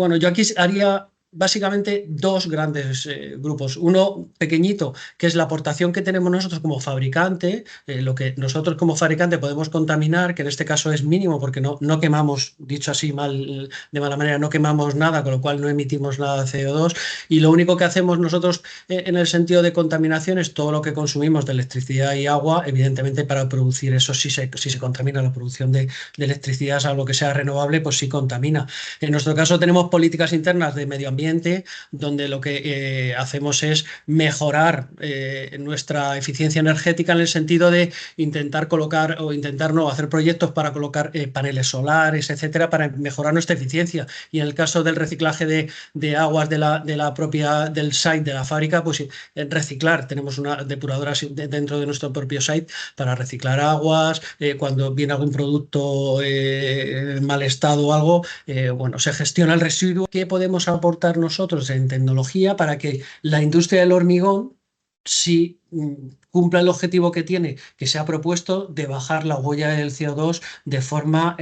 Bueno, yo aquí haría básicamente dos grandes grupos. Uno pequeñito, que es la aportación que tenemos nosotros como fabricante, lo que nosotros como fabricante podemos contaminar, que en este caso es mínimo porque no quemamos, dicho así mal, de mala manera, no quemamos nada, con lo cual no emitimos nada de CO2. Y lo único que hacemos nosotros en el sentido de contaminación es todo lo que consumimos de electricidad y agua, evidentemente para producir eso, si se contamina la producción de electricidad, salvo que sea renovable, pues sí contamina. En nuestro caso tenemos políticas internas de medio ambiente donde lo que hacemos es mejorar nuestra eficiencia energética en el sentido de intentar colocar o intentar no hacer proyectos para colocar paneles solares, etcétera, para mejorar nuestra eficiencia. Y en el caso del reciclaje de aguas de la propia del site de la fábrica, pues reciclar. Tenemos una depuradora dentro de nuestro propio site para reciclar aguas. Cuando viene algún producto en mal estado o algo, bueno, se gestiona el residuo. ¿Qué podemos aportar nosotros en tecnología para que la industria del hormigón sí cumpla el objetivo que tiene, que se ha propuesto de bajar la huella del CO2 de forma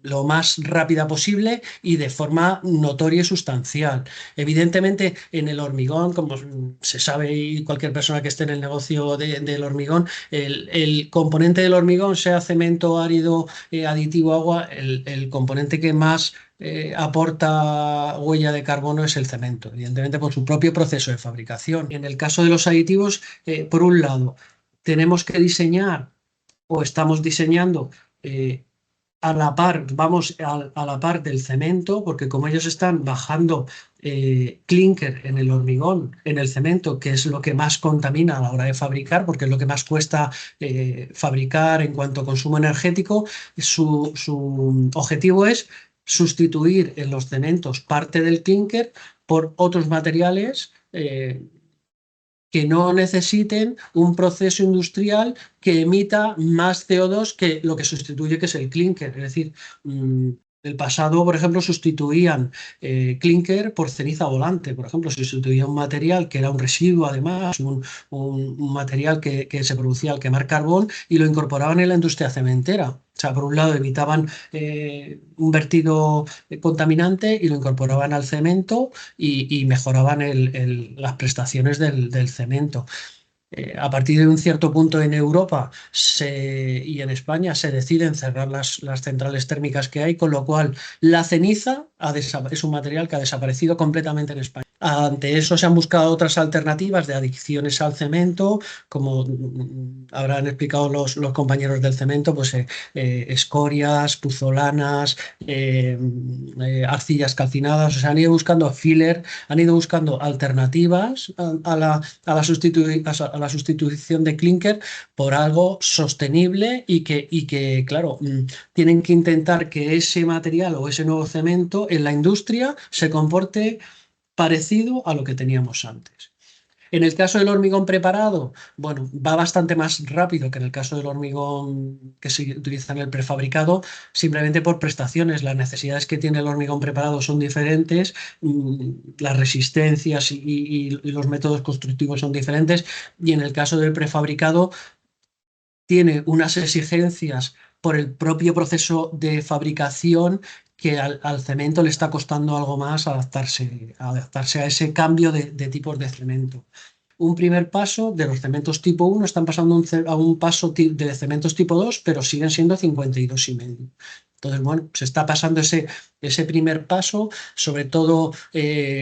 lo más rápida posible y de forma notoria y sustancial? Evidentemente, en el hormigón, como se sabe y cualquier persona que esté en el negocio del hormigón, el componente del hormigón, sea cemento árido, aditivo, agua, el componente que más aporta huella de carbono es el cemento, evidentemente por su propio proceso de fabricación. En el caso de los aditivos, por un lado, tenemos que diseñar o estamos diseñando a la par, vamos a la par del cemento, porque como ellos están bajando clinker en el hormigón, en el cemento, que es lo que más contamina a la hora de fabricar, porque es lo que más cuesta fabricar en cuanto a consumo energético, su objetivo es sustituir en los cementos parte del clinker por otros materiales que no necesiten un proceso industrial que emita más CO2 que lo que sustituye, que es el clinker. Es decir, el pasado, por ejemplo, sustituían clinker por ceniza volante. Por ejemplo, se sustituía un material que era un residuo, además, un material que se producía al quemar carbón y lo incorporaban en la industria cementera. O sea, por un lado evitaban un vertido contaminante y lo incorporaban al cemento y mejoraban las prestaciones del cemento. A partir de un cierto punto en Europa y en España se deciden cerrar las centrales térmicas que hay, con lo cual la ceniza es un material que ha desaparecido completamente en España. Ante eso se han buscado otras alternativas de adicciones al cemento, como habrán explicado los compañeros del cemento, pues escorias, puzolanas, arcillas calcinadas. O sea, han ido buscando filler, han ido buscando alternativas a la sustitución de clinker por algo sostenible y que claro, tienen que intentar que ese material o ese nuevo cemento en la industria se comporte parecido a lo que teníamos antes. En el caso del hormigón preparado, bueno, va bastante más rápido que en el caso del hormigón que se utiliza en el prefabricado, simplemente por prestaciones. Las necesidades que tiene el hormigón preparado son diferentes, las resistencias y los métodos constructivos son diferentes, y en el caso del prefabricado tiene unas exigencias por el propio proceso de fabricación que al cemento le está costando algo más adaptarse a ese cambio de tipos de cemento. Un primer paso de los cementos tipo 1 están pasando a un paso de cementos tipo 2, pero siguen siendo 52,5. Entonces, bueno, se está pasando ese primer paso, sobre todo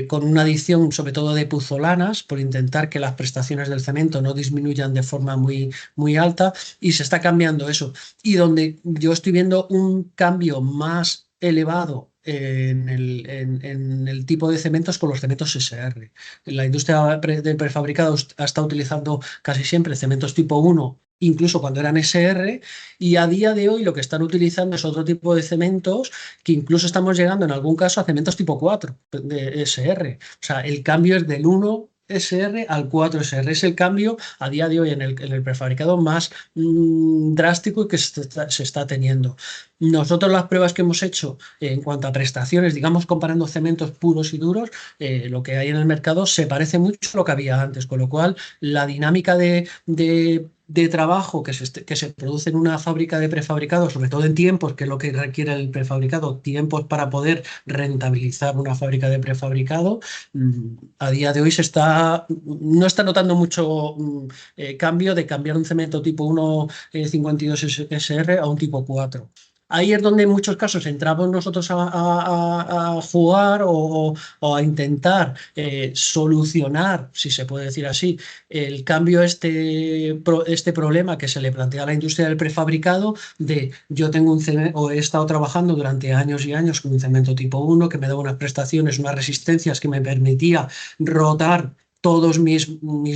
con una adición, sobre todo de puzolanas, por intentar que las prestaciones del cemento no disminuyan de forma muy, muy alta, y se está cambiando eso. Y donde yo estoy viendo un cambio más elevado en el tipo de cementos con los cementos SR. La industria del prefabricado ha estado utilizando casi siempre cementos tipo 1, incluso cuando eran SR, y a día de hoy lo que están utilizando es otro tipo de cementos, que incluso estamos llegando en algún caso a cementos tipo 4 de SR. O sea, el cambio es del 1 SR al 4 SR. Es el cambio a día de hoy en el prefabricado más drástico que se está teniendo. Nosotros las pruebas que hemos hecho en cuanto a prestaciones, digamos comparando cementos puros y duros, lo que hay en el mercado se parece mucho a lo que había antes, con lo cual la dinámica de trabajo que se produce en una fábrica de prefabricados, sobre todo en tiempos, que es lo que requiere el prefabricado, tiempos para poder rentabilizar una fábrica de prefabricado, a día de hoy no está notando mucho cambio de cambiar un cemento tipo 1 52 SR a un tipo 4. Ahí es donde en muchos casos entramos nosotros a jugar o a intentar solucionar, si se puede decir así, el cambio, este problema que se le plantea a la industria del prefabricado de yo tengo un cemento, o he estado trabajando durante años y años con un cemento tipo 1 que me daba unas prestaciones, unas resistencias que me permitía rotar todos mis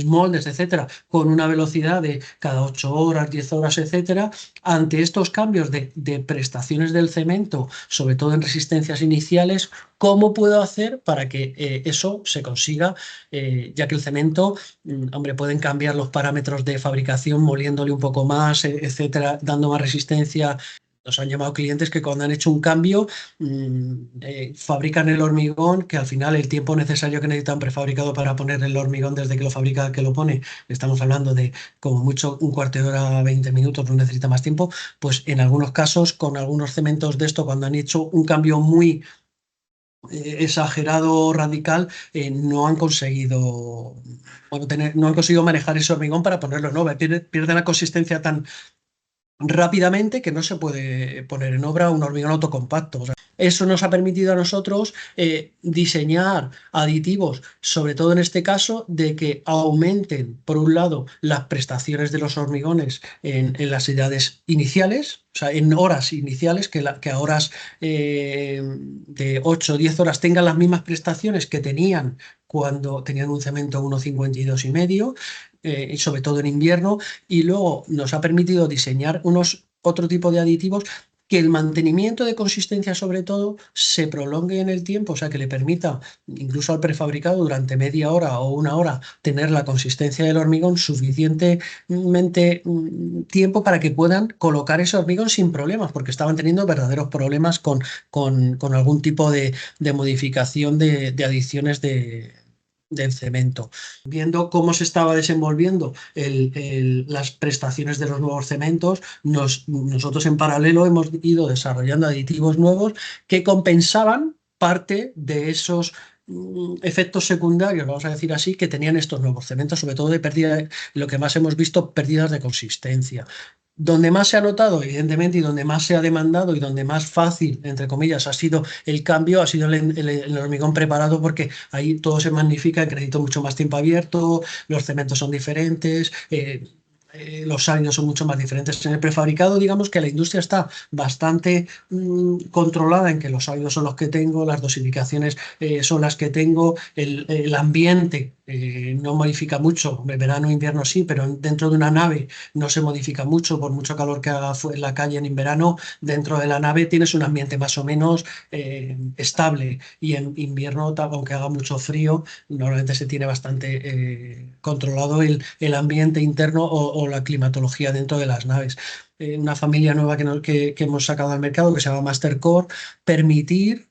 moldes, etcétera, con una velocidad de cada 8 horas, 10 horas, etcétera. Ante estos cambios de prestaciones del cemento, sobre todo en resistencias iniciales, ¿cómo puedo hacer para que eso se consiga? Ya que el cemento, hombre, pueden cambiar los parámetros de fabricación moliéndole un poco más, etcétera, dando más resistencia. Nos han llamado clientes que cuando han hecho un cambio fabrican el hormigón, que al final el tiempo necesario que necesitan prefabricado para poner el hormigón desde que lo fabrica al que lo pone, estamos hablando de como mucho un cuarto de hora, 20 minutos, no necesita más tiempo, pues en algunos casos con algunos cementos de esto, cuando han hecho un cambio muy exagerado, radical, no han conseguido, bueno, no han conseguido manejar ese hormigón para ponerlo en obra. Pierde la consistencia tan rápidamente que no se puede poner en obra un hormigón autocompacto. O sea, eso nos ha permitido a nosotros diseñar aditivos, sobre todo en este caso, de que aumenten, por un lado, las prestaciones de los hormigones en las edades iniciales, o sea, en horas iniciales, que a horas de 8 o 10 horas tengan las mismas prestaciones que tenían cuando tenían un cemento 1,52 y medio, y sobre todo en invierno, y luego nos ha permitido diseñar otro tipo de aditivos que el mantenimiento de consistencia sobre todo se prolongue en el tiempo, o sea, que le permita incluso al prefabricado durante media hora o una hora tener la consistencia del hormigón suficientemente tiempo para que puedan colocar ese hormigón sin problemas, porque estaban teniendo verdaderos problemas con algún tipo de modificación de adiciones del cemento. Viendo cómo se estaba desenvolviendo las prestaciones de los nuevos cementos, nosotros en paralelo hemos ido desarrollando aditivos nuevos que compensaban parte de esos efectos secundarios, vamos a decir así, que tenían estos nuevos cementos, sobre todo de pérdida, lo que más hemos visto, pérdidas de consistencia. Donde más se ha notado, evidentemente, y donde más se ha demandado y donde más fácil, entre comillas, ha sido el cambio, ha sido el hormigón preparado, porque ahí todo se magnifica, necesito mucho más tiempo abierto, los cementos son diferentes, los salinos son mucho más diferentes. En el prefabricado, digamos que la industria está bastante controlada en que los salinos son los que tengo, las dosificaciones son las que tengo, el ambiente no modifica mucho, verano e invierno sí, pero dentro de una nave no se modifica mucho, por mucho calor que haga en la calle en invierno, dentro de la nave tienes un ambiente más o menos estable, y en invierno, aunque haga mucho frío, normalmente se tiene bastante controlado el ambiente interno o la climatología dentro de las naves. Una familia nueva que hemos sacado al mercado que se llama Mastercore, permitir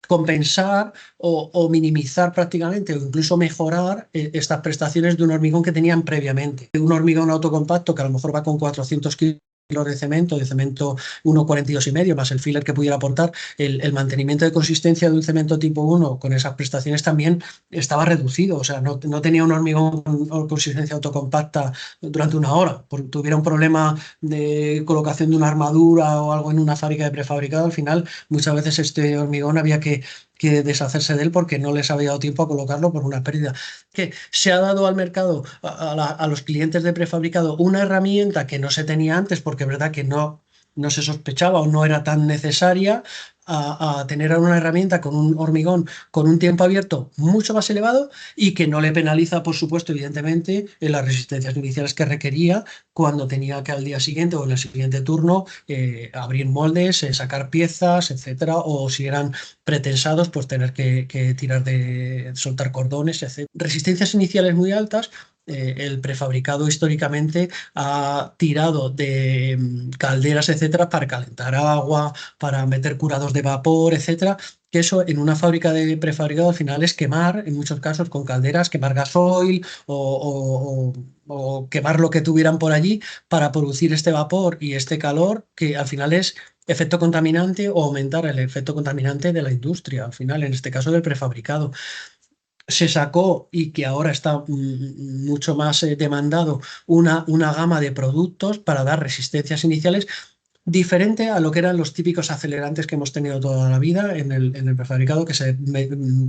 compensar o minimizar prácticamente o incluso mejorar estas prestaciones de un hormigón que tenían previamente. Un hormigón autocompacto que a lo mejor va con 400 kilos de cemento 1,42 y medio, más el filler que pudiera aportar, el mantenimiento de consistencia de un cemento tipo 1 con esas prestaciones también estaba reducido, o sea, no tenía un hormigón con consistencia autocompacta durante una hora, porque tuviera un problema de colocación de una armadura o algo en una fábrica de prefabricado, al final muchas veces este hormigón había que deshacerse de él porque no les había dado tiempo a colocarlo por una pérdida. Que se ha dado al mercado, a los clientes de prefabricado, una herramienta que no se tenía antes, porque es verdad que no se sospechaba o no era tan necesaria, a tener una herramienta con un hormigón con un tiempo abierto mucho más elevado y que no le penaliza, por supuesto, evidentemente, en las resistencias iniciales que requería cuando tenía que al día siguiente o en el siguiente turno abrir moldes, sacar piezas, etcétera, o si eran pretensados, pues tener que tirar soltar cordones, etc. Resistencias iniciales muy altas el prefabricado históricamente ha tirado de calderas, etcétera, para calentar agua, para meter curados de vapor, etcétera. Que eso en una fábrica de prefabricado al final es quemar, en muchos casos con calderas, quemar gasoil o quemar lo que tuvieran por allí para producir este vapor y este calor que al final es efecto contaminante o aumentar el efecto contaminante de la industria, al final, en este caso del prefabricado. Se sacó y que ahora está mucho más demandado una gama de productos para dar resistencias iniciales diferente a lo que eran los típicos acelerantes que hemos tenido toda la vida en el prefabricado, que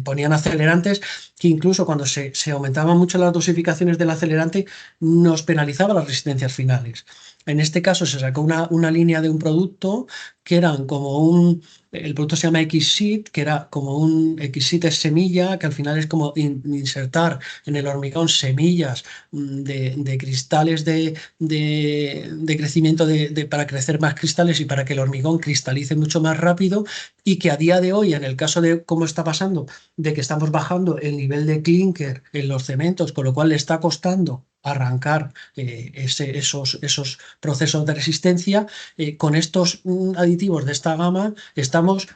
ponían acelerantes que incluso cuando se aumentaban mucho las dosificaciones del acelerante nos penalizaba las resistencias finales. En este caso se sacó una línea de un producto que eran como el producto se llama X-Sheet, que era como un X-Sheet es semilla, que al final es como insertar en el hormigón semillas de cristales de crecimiento para crecer más cristales y para que el hormigón cristalice mucho más rápido y que a día de hoy, en el caso de cómo está pasando, de que estamos bajando el nivel de clinker en los cementos, con lo cual le está costando arrancar esos procesos de resistencia, con estos aditivos de esta gama estamos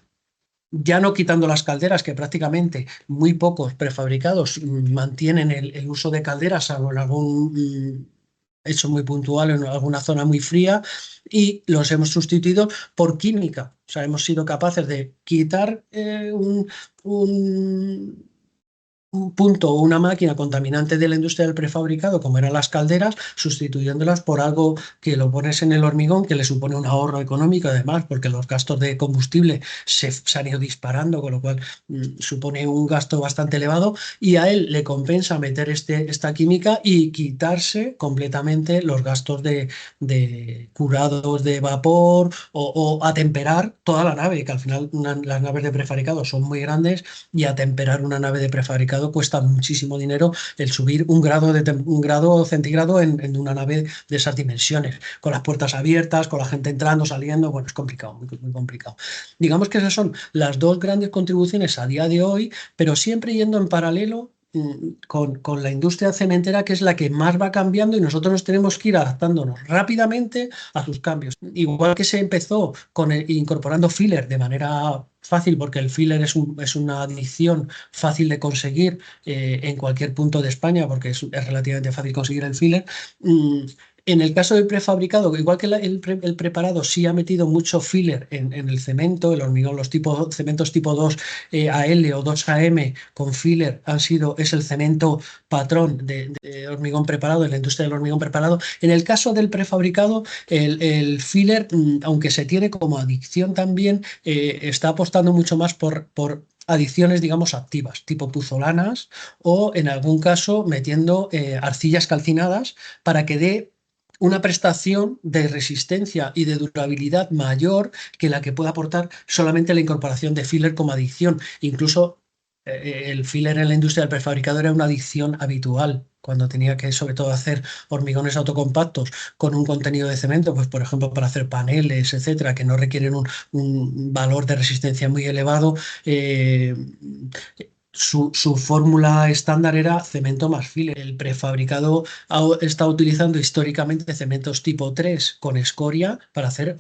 ya no quitando las calderas, que prácticamente muy pocos prefabricados mantienen el uso de calderas, salvo en algún hecho muy puntual, en alguna zona muy fría, y los hemos sustituido por química. O sea, hemos sido capaces de quitar un un punto o una máquina contaminante de la industria del prefabricado, como eran las calderas, sustituyéndolas por algo que lo pones en el hormigón, que le supone un ahorro económico, además, porque los gastos de combustible se han ido disparando, con lo cual supone un gasto bastante elevado, y a él le compensa meter esta química y quitarse completamente los gastos de curados de vapor o atemperar toda la nave, que al final las naves de prefabricado son muy grandes y atemperar una nave de prefabricado cuesta muchísimo dinero el subir un grado centígrado en una nave de esas dimensiones, con las puertas abiertas, con la gente entrando, saliendo, bueno, es complicado, muy complicado. Digamos que esas son las dos grandes contribuciones a día de hoy, pero siempre yendo en paralelo con la industria cementera, que es la que más va cambiando y nosotros nos tenemos que ir adaptándonos rápidamente a sus cambios. Igual que se empezó incorporando filler de manera fácil, porque el filler es una adición fácil de conseguir en cualquier punto de España, porque es relativamente fácil conseguir el filler. Mm, En el caso del prefabricado, igual que el preparado sí ha metido mucho filler en el cemento, el hormigón, los cementos tipo 2 AL o 2AM con filler es el cemento patrón de hormigón preparado, de la industria del hormigón preparado. En el caso del prefabricado, el filler, aunque se tiene como adicción también, está apostando mucho más por adiciones, digamos, activas, tipo puzolanas o en algún caso metiendo arcillas calcinadas para que dé una prestación de resistencia y de durabilidad mayor que la que puede aportar solamente la incorporación de filler como adición. Incluso el filler en la industria del prefabricado era una adición habitual cuando tenía que, sobre todo, hacer hormigones autocompactos con un contenido de cemento, pues por ejemplo para hacer paneles, etcétera, que no requieren un valor de resistencia muy elevado. Su fórmula estándar era cemento más filler. El prefabricado está utilizando históricamente cementos tipo 3 con escoria para hacer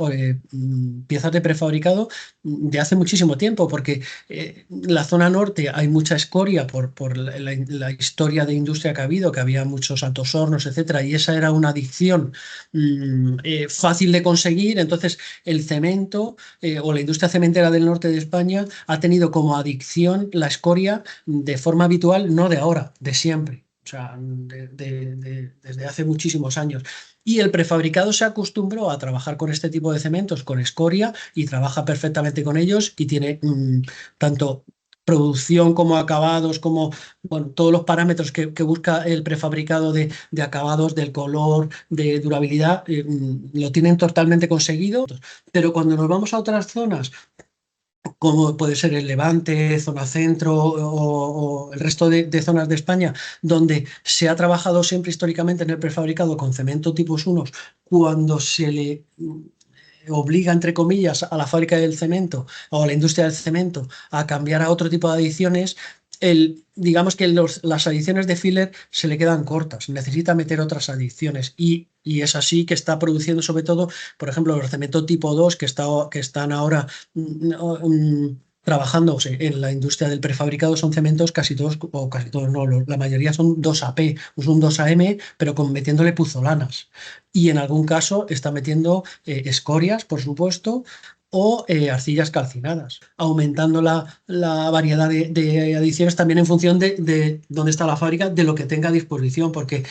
piezas de prefabricado de hace muchísimo tiempo, porque la zona norte hay mucha escoria por la historia de industria que ha habido, que había muchos altos hornos, etcétera, y esa era una adicción fácil de conseguir. Entonces, el cemento o la industria cementera del norte de España ha tenido como adicción la escoria de forma habitual, no de ahora, de siempre. O sea, desde hace muchísimos años. Y el prefabricado se acostumbró a trabajar con este tipo de cementos, con escoria, y trabaja perfectamente con ellos y tiene tanto producción como acabados, como bueno, todos los parámetros que busca el prefabricado de acabados, del color, de durabilidad, lo tienen totalmente conseguido. Pero cuando nos vamos a otras zonas, como puede ser el Levante, zona centro o el resto de zonas de España, donde se ha trabajado siempre históricamente en el prefabricado con cemento tipos 1, cuando se le obliga, entre comillas, a la fábrica del cemento o a la industria del cemento a cambiar a otro tipo de adiciones, digamos que las adiciones de filler se le quedan cortas, necesita meter otras adiciones y es así que está produciendo sobre todo, por ejemplo, los cemento tipo 2 que están ahora trabajando en la industria del prefabricado son cementos casi todos, o casi todos no, la mayoría son 2AP, son 2AM, pero metiéndole puzolanas. Y en algún caso está metiendo escorias, por supuesto, o arcillas calcinadas, aumentando la variedad de adiciones también en función de dónde está la fábrica, de lo que tenga a disposición, porque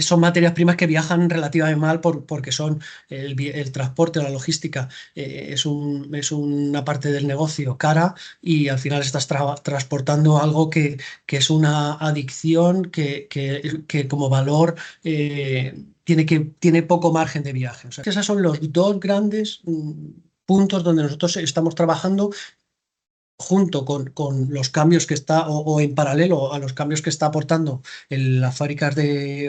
son materias primas que viajan relativamente mal porque son el transporte o la logística es una parte del negocio cara y al final estás transportando algo que es una adicción que como valor tiene poco margen de viaje. O sea, esos son los dos grandes puntos donde nosotros estamos trabajando junto con los cambios que está, o en paralelo a los cambios que está aportando las fábricas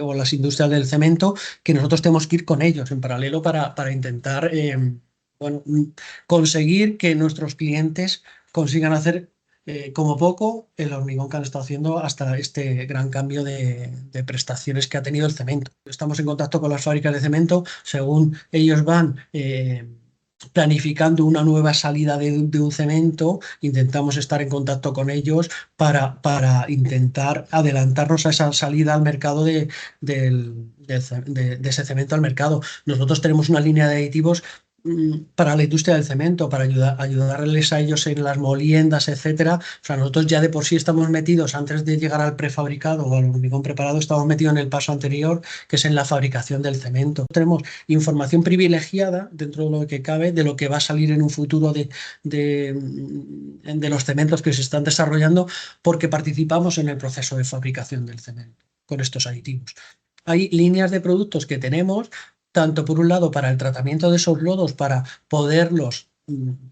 o las industrias del cemento, que nosotros tenemos que ir con ellos en paralelo para intentar bueno, conseguir que nuestros clientes consigan hacer como poco el hormigón que han estado haciendo hasta este gran cambio de prestaciones que ha tenido el cemento. Estamos en contacto con las fábricas de cemento, según ellos van planificando una nueva salida de un cemento, intentamos estar en contacto con ellos para intentar adelantarnos a esa salida al mercado de ese cemento al mercado. Nosotros tenemos una línea de aditivos para la industria del cemento, para ayudarles a ellos en las moliendas, etcétera. O sea, nosotros ya de por sí estamos metidos, antes de llegar al prefabricado o al hormigón preparado, estamos metidos en el paso anterior, que es en la fabricación del cemento. Tenemos información privilegiada, dentro de lo que cabe, de lo que va a salir en un futuro de los cementos que se están desarrollando, porque participamos en el proceso de fabricación del cemento con estos aditivos. Hay líneas de productos que tenemos, tanto por un lado para el tratamiento de esos lodos, para poderlos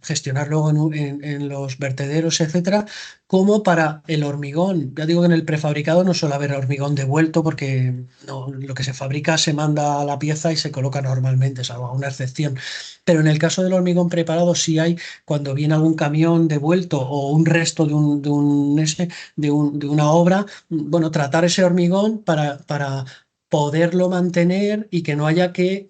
gestionar luego en los vertederos, etcétera, como para el hormigón. Ya digo que en el prefabricado no suele haber hormigón devuelto porque lo que se fabrica se manda a la pieza y se coloca normalmente, salvo una excepción. Pero en el caso del hormigón preparado sí hay, cuando viene algún camión devuelto o un resto de una obra, bueno, tratar ese hormigón para poderlo mantener y que no haya que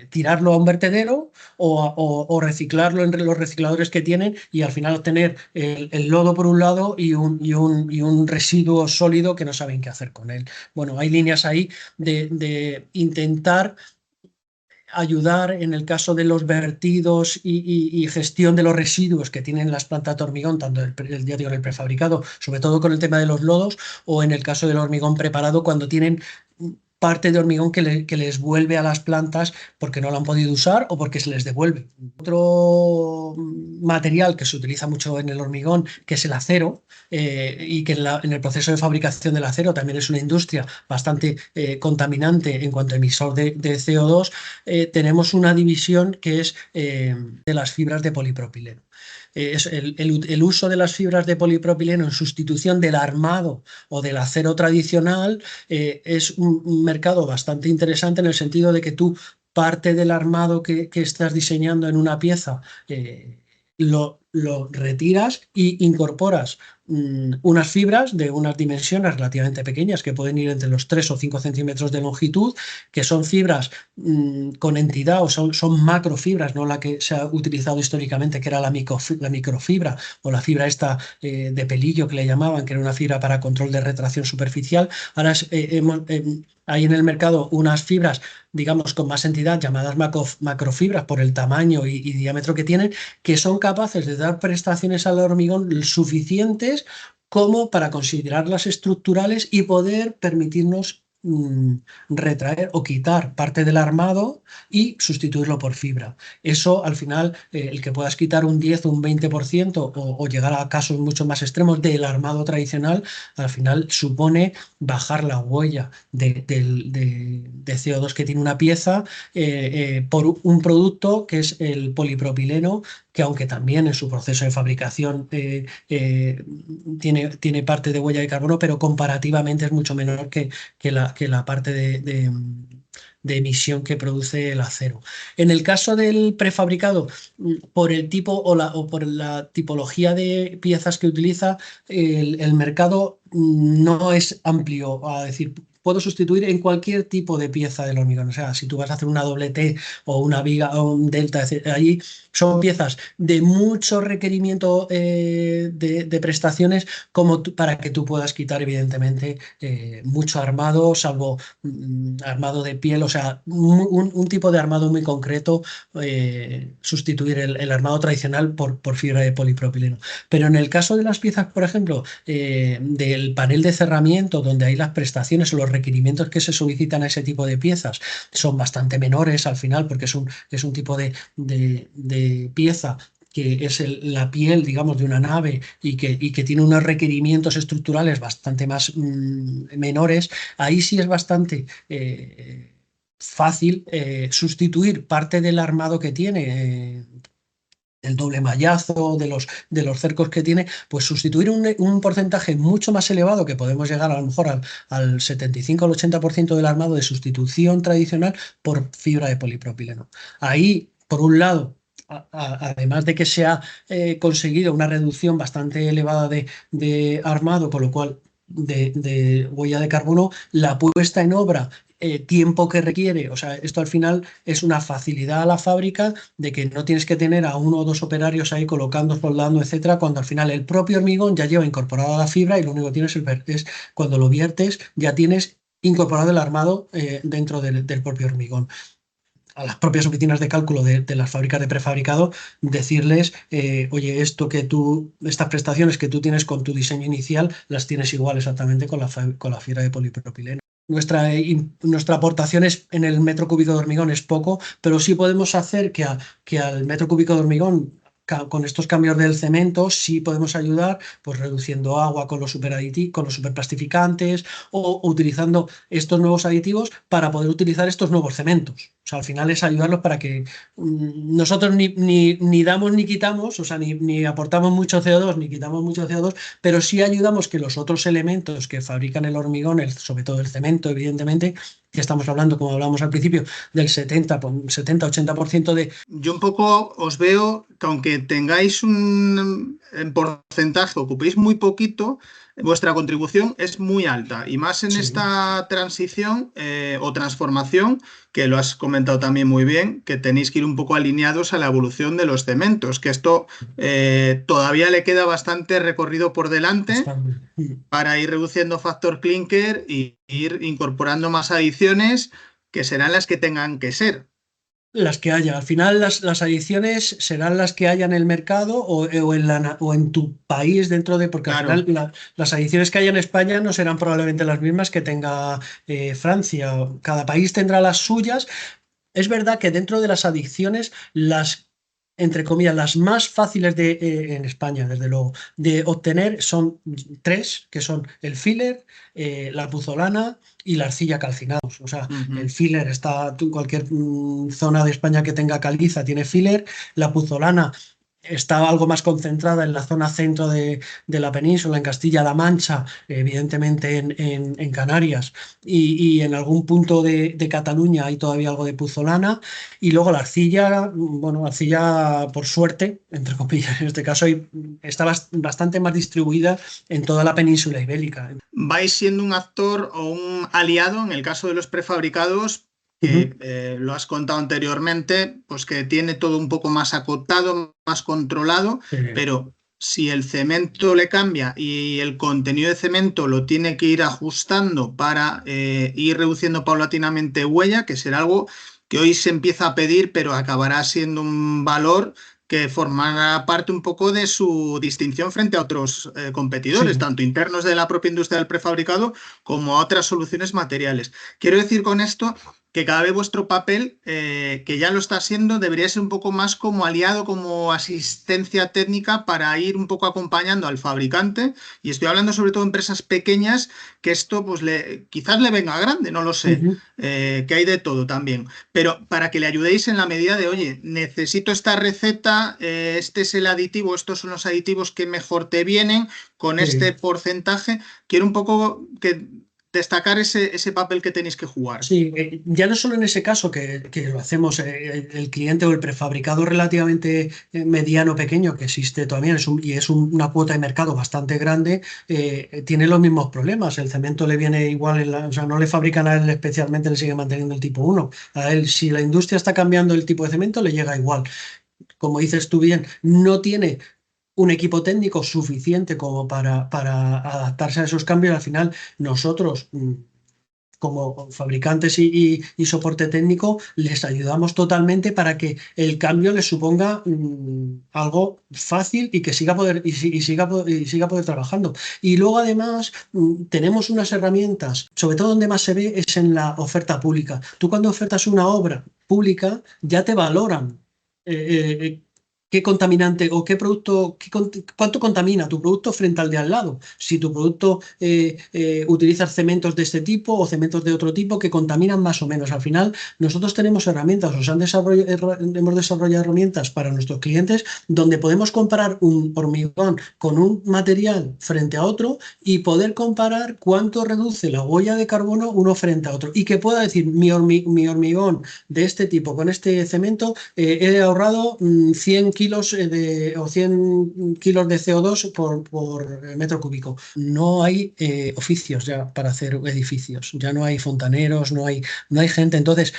tirarlo a un vertedero o reciclarlo entre los recicladores que tienen y al final obtener el lodo por un lado y un residuo sólido que no saben qué hacer con él. Bueno, hay líneas ahí de intentar ayudar en el caso de los vertidos y gestión de los residuos que tienen las plantas de hormigón, tanto ya digo, en el prefabricado, sobre todo con el tema de los lodos, o en el caso del hormigón preparado, cuando tienen parte de hormigón que les vuelve a las plantas porque no lo han podido usar o porque se les devuelve. Otro material que se utiliza mucho en el hormigón, que es el acero, y que en el proceso de fabricación del acero también es una industria bastante contaminante en cuanto a emisor de CO2, tenemos una división que es de las fibras de polipropileno. Es el uso de las fibras de polipropileno en sustitución del armado o del acero tradicional es un mercado bastante interesante en el sentido de que tú parte del armado que estás diseñando en una pieza lo retiras y incorporas unas fibras de unas dimensiones relativamente pequeñas que pueden ir entre los 3 o 5 centímetros de longitud, que son fibras con entidad o son macrofibras, no la que se ha utilizado históricamente, que era la microfibra o la fibra esta de pelillo que le llamaban, que era una fibra para control de retracción superficial. Ahora hay en el mercado unas fibras, digamos, con más entidad, llamadas macrofibras por el tamaño y diámetro que tienen, que son capaces de dar prestaciones al hormigón suficientes como para considerarlas estructurales y poder permitirnos retraer o quitar parte del armado y sustituirlo por fibra. Eso al final, el que puedas quitar un 10 o un 20% o llegar a casos mucho más extremos del armado tradicional, al final supone bajar la huella de CO2 que tiene una pieza por un producto que es el polipropileno, que aunque también en su proceso de fabricación tiene parte de huella de carbono, pero comparativamente es mucho menor que la parte de emisión que produce el acero. En el caso del prefabricado, por el tipo o por la tipología de piezas que utiliza, el mercado no es amplio, a decir, puedo sustituir en cualquier tipo de pieza del hormigón. O sea, si tú vas a hacer una doble T o una viga o un delta, allí son piezas de mucho requerimiento de prestaciones como para que tú puedas quitar, evidentemente, mucho armado, salvo armado de piel, o sea, un tipo de armado muy concreto, sustituir el armado tradicional por fibra de polipropileno. Pero en el caso de las piezas, por ejemplo, del panel de cerramiento, donde hay las prestaciones o los requerimientos que se solicitan a ese tipo de piezas son bastante menores al final, porque es un tipo de pieza que es la piel, digamos, de una nave y que tiene unos requerimientos estructurales bastante más menores, ahí sí es bastante fácil sustituir parte del armado que tiene. El doble mallazo, de los cercos que tiene, pues sustituir un porcentaje mucho más elevado, que podemos llegar a lo mejor al 75 al 80% del armado de sustitución tradicional por fibra de polipropileno. Ahí, por un lado, además de que se ha conseguido una reducción bastante elevada de armado, con lo cual de huella de carbono, la puesta en obra, tiempo que requiere, o sea, esto al final es una facilidad a la fábrica de que no tienes que tener a uno o dos operarios ahí colocando, soldando, etcétera, cuando al final el propio hormigón ya lleva incorporada la fibra y lo único que tienes es cuando lo viertes, ya tienes incorporado el armado dentro del propio hormigón. A las propias oficinas de cálculo de las fábricas de prefabricado, decirles, oye, estas prestaciones que tú tienes con tu diseño inicial, las tienes igual exactamente con la fibra de polipropileno. Nuestra aportación en el metro cúbico de hormigón es poco, pero sí podemos hacer que al metro cúbico de hormigón, con estos cambios del cemento, sí podemos ayudar, pues reduciendo agua con los superplastificantes o utilizando estos nuevos aditivos para poder utilizar estos nuevos cementos. O sea, al final es ayudarlos para que nosotros ni damos ni quitamos, o sea, ni aportamos mucho CO2 ni quitamos mucho CO2, pero sí ayudamos que los otros elementos que fabrican el hormigón, sobre todo el cemento, evidentemente, que estamos hablando, como hablamos al principio, del 70-80% de... Yo un poco os veo que aunque tengáis un porcentaje, ocupéis muy poquito, vuestra contribución es muy alta y más en Sí. esta transición o transformación, que lo has comentado también muy bien, que tenéis que ir un poco alineados a la evolución de los cementos, que esto todavía le queda bastante recorrido por delante Está para ir reduciendo factor clinker y ir incorporando más adiciones que serán las que tengan que ser. las que haya. Al final las adiciones serán las que haya en el mercado o en tu país dentro de, porque al final Claro. las adiciones que haya en España no serán probablemente las mismas que tenga Francia. Cada país tendrá las suyas. Es verdad que dentro de las adicciones, entre comillas, las más fáciles en España, desde luego, de obtener son tres, que son el filler, la puzolana y la arcilla calcinados. O sea, el Ujú. filler está, tú en cualquier zona de España que tenga caliza tiene filler, la puzolana está algo más concentrada en la zona centro de la península, en Castilla-La Mancha, evidentemente en Canarias y en algún punto de Cataluña hay todavía algo de puzolana. Y luego la arcilla, bueno, arcilla por suerte, entre comillas, en este caso está bastante más distribuida en toda la península ibérica. Vais siendo un actor o un aliado en el caso de los prefabricados, Ujú. que lo has contado anteriormente, pues que tiene todo un poco más acotado, más controlado, pero si el cemento le cambia y el contenido de cemento lo tiene que ir ajustando para ir reduciendo paulatinamente huella, que será algo que hoy se empieza a pedir, pero acabará siendo un valor que formará parte un poco de su distinción frente a otros competidores, Sí. tanto internos de la propia industria del prefabricado como a otras soluciones materiales. Quiero decir con esto que cada vez vuestro papel, que ya lo está siendo, debería ser un poco más como aliado, como asistencia técnica para ir un poco acompañando al fabricante. Y estoy hablando sobre todo de empresas pequeñas, que esto pues quizás le venga grande, no lo sé, Ujú. que hay de todo también. Pero para que le ayudéis en la medida de, oye, necesito esta receta, este es el aditivo, estos son los aditivos que mejor te vienen, con este Sí. porcentaje, quiero un poco que destacar ese papel que tenéis que jugar. Sí, ya no solo en ese caso que lo hacemos, el cliente o el prefabricado relativamente mediano, pequeño, que existe todavía y es una cuota de mercado bastante grande, tiene los mismos problemas. El cemento le viene igual, o sea, no le fabrican a él especialmente, le sigue manteniendo el tipo uno. A él, si la industria está cambiando el tipo de cemento, le llega igual. Como dices tú bien, no tiene un equipo técnico suficiente como para adaptarse a esos cambios. Al final, nosotros como fabricantes y soporte técnico, les ayudamos totalmente para que el cambio les suponga algo fácil y que siga poder trabajando. Y luego además tenemos unas herramientas, sobre todo donde más se ve es en la oferta pública. Tú cuando ofertas una obra pública ya te valoran. ¿Qué contaminante o qué producto, cuánto contamina tu producto frente al de al lado? Si tu producto utiliza cementos de este tipo o cementos de otro tipo que contaminan más o menos. Al final, nosotros tenemos herramientas, hemos desarrollado herramientas para nuestros clientes donde podemos comparar un hormigón con un material frente a otro y poder comparar cuánto reduce la huella de carbono uno frente a otro. Y que pueda decir, mi hormigón de este tipo con este cemento he ahorrado 100 kilos o 100 kilos de CO2 por metro cúbico. No hay oficios ya para hacer edificios, ya no hay fontaneros, no hay gente. Entonces,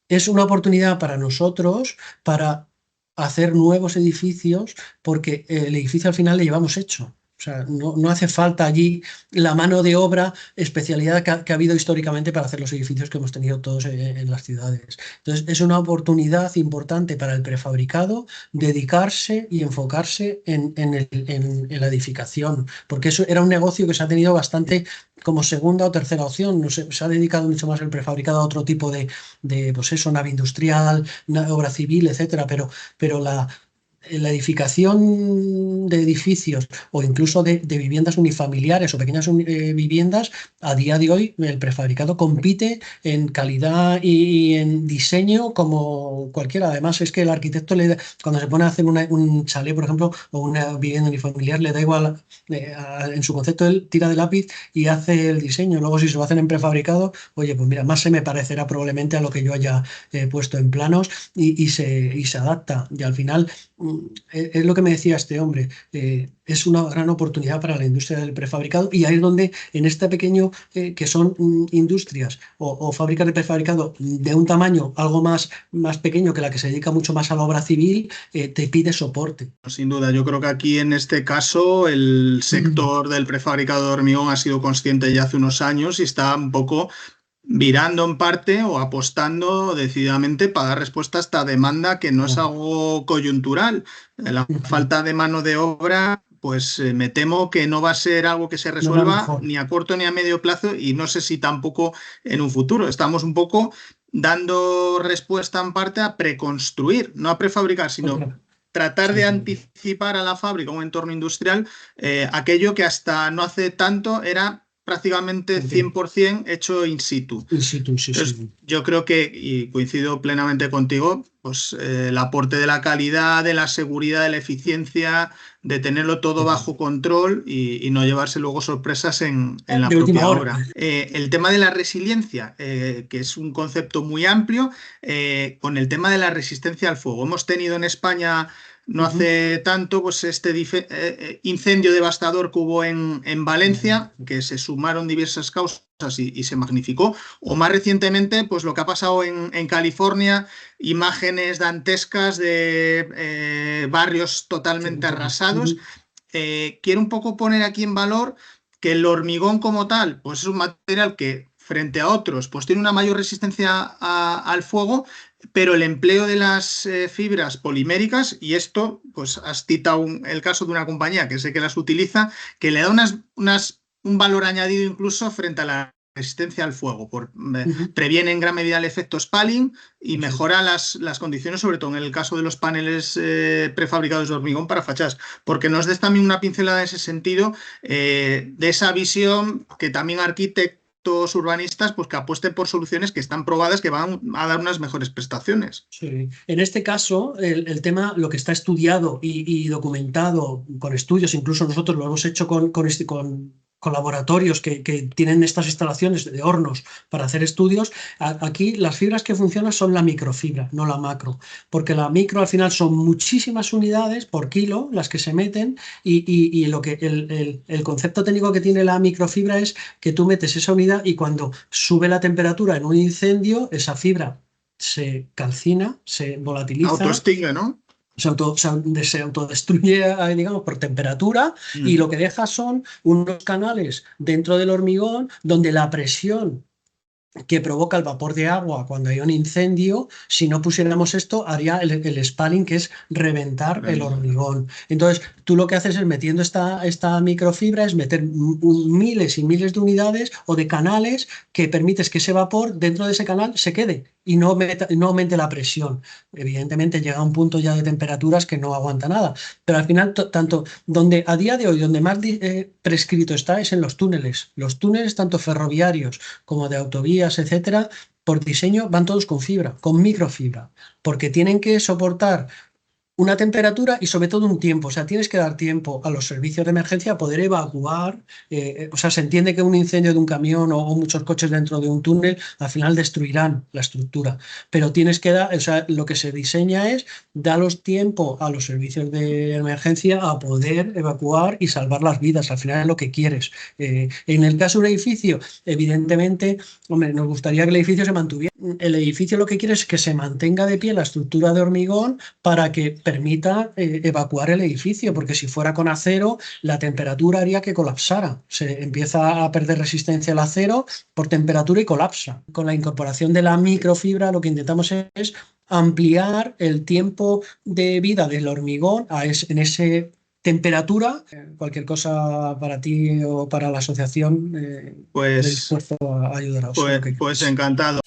es una oportunidad para nosotros para hacer nuevos edificios porque el edificio al final le llevamos hecho. O sea, no hace falta allí la mano de obra especialidad que ha habido históricamente para hacer los edificios que hemos tenido todos en las ciudades. Entonces, es una oportunidad importante para el prefabricado dedicarse y enfocarse en la edificación, porque eso era un negocio que se ha tenido bastante como segunda o tercera opción. No sé, se ha dedicado mucho más el prefabricado a otro tipo pues eso, nave industrial, obra civil, etcétera, pero la edificación de edificios o incluso de viviendas unifamiliares o pequeñas viviendas, a día de hoy el prefabricado compite en calidad y en diseño como cualquiera. Además, es que el arquitecto cuando se pone a hacer un chalet, por ejemplo, o una vivienda unifamiliar, le da igual, en su concepto él tira de lápiz y hace el diseño. Luego, si se lo hacen en prefabricado, oye, pues mira, más se me parecerá probablemente a lo que yo haya puesto en planos y se adapta. Y al final es lo que me decía este hombre, es una gran oportunidad para la industria del prefabricado y ahí es donde en este pequeño, que son industrias o fábricas de prefabricado de un tamaño algo más pequeño que la que se dedica mucho más a la obra civil, te pide soporte. Sin duda, yo creo que aquí en este caso el sector del prefabricado de hormigón ha sido consciente ya hace unos años y está un poco virando en parte o apostando decididamente para dar respuesta a esta demanda que no es algo coyuntural. La falta de mano de obra, pues me temo que no va a ser algo que se resuelva ni a corto ni a medio plazo y no sé si tampoco en un futuro. Estamos un poco dando respuesta en parte a preconstruir, no a prefabricar, sino tratar de anticipar a la fábrica, un entorno industrial, aquello que hasta no hace tanto era prácticamente 100% hecho in situ. Entonces, yo creo que, y coincido plenamente contigo, pues el aporte de la calidad, de la seguridad, de la eficiencia, de tenerlo todo bajo control y no llevarse luego sorpresas en la propia obra. El tema de la resiliencia, que es un concepto muy amplio, con el tema de la resistencia al fuego. Hemos tenido en España no hace tanto pues este incendio devastador que hubo en Valencia, que se sumaron diversas causas y se magnificó, o más recientemente pues lo que ha pasado en California, imágenes dantescas de barrios totalmente arrasados. Quiero un poco poner aquí en valor que el hormigón como tal pues es un material que frente a otros pues tiene una mayor resistencia al fuego, pero el empleo de las fibras poliméricas, y esto, pues has citado el caso de una compañía que sé que las utiliza, que le da un valor añadido incluso frente a la resistencia al fuego, previene en gran medida el efecto spalling y mejora las condiciones, sobre todo en el caso de los paneles prefabricados de hormigón para fachadas, porque nos des también una pincelada en ese sentido, de esa visión que también arquitectos urbanistas pues que apuesten por soluciones que están probadas, que van a dar unas mejores prestaciones. Sí. En este caso, el tema, lo que está estudiado y documentado con estudios, incluso nosotros lo hemos hecho con con laboratorios que tienen estas instalaciones de hornos para hacer estudios, aquí las fibras que funcionan son la microfibra, no la macro, porque la micro al final son muchísimas unidades por kilo las que se meten y lo que el concepto técnico que tiene la microfibra es que tú metes esa unidad y cuando sube la temperatura en un incendio, esa fibra se calcina, se volatiliza, autoextingue, ¿no? Se autodestruye, digamos, por temperatura y lo que deja son unos canales dentro del hormigón donde la presión que provoca el vapor de agua cuando hay un incendio, si no pusiéramos esto, haría el spalling, que es reventar el hormigón. Entonces, tú lo que haces es metiendo esta microfibra, es meter miles y miles de unidades o de canales que permites que ese vapor dentro de ese canal se quede y no aumente la presión. Evidentemente llega a un punto ya de temperaturas que no aguanta nada, pero al final, tanto donde a día de hoy, donde más prescrito está es en los túneles tanto ferroviarios como de autovías, etcétera, por diseño van todos con fibra, con microfibra, porque tienen que soportar una temperatura y sobre todo un tiempo. O sea, tienes que dar tiempo a los servicios de emergencia a poder evacuar. O sea, se entiende que un incendio de un camión o muchos coches dentro de un túnel al final destruirán la estructura. Pero tienes que dar, o sea, lo que se diseña es darlos tiempo a los servicios de emergencia a poder evacuar y salvar las vidas. Al final es lo que quieres. En el caso de un edificio, evidentemente, hombre, nos gustaría que el edificio se mantuviera. El edificio lo que quiere es que se mantenga de pie la estructura de hormigón para que permita evacuar el edificio, porque si fuera con acero, la temperatura haría que colapsara. Se empieza a perder resistencia al acero por temperatura y colapsa. Con la incorporación de la microfibra, lo que intentamos es ampliar el tiempo de vida del hormigón en ese temperatura. Cualquier cosa para ti o para la asociación, Pues, dispuesto a ayudaros. pues encantado.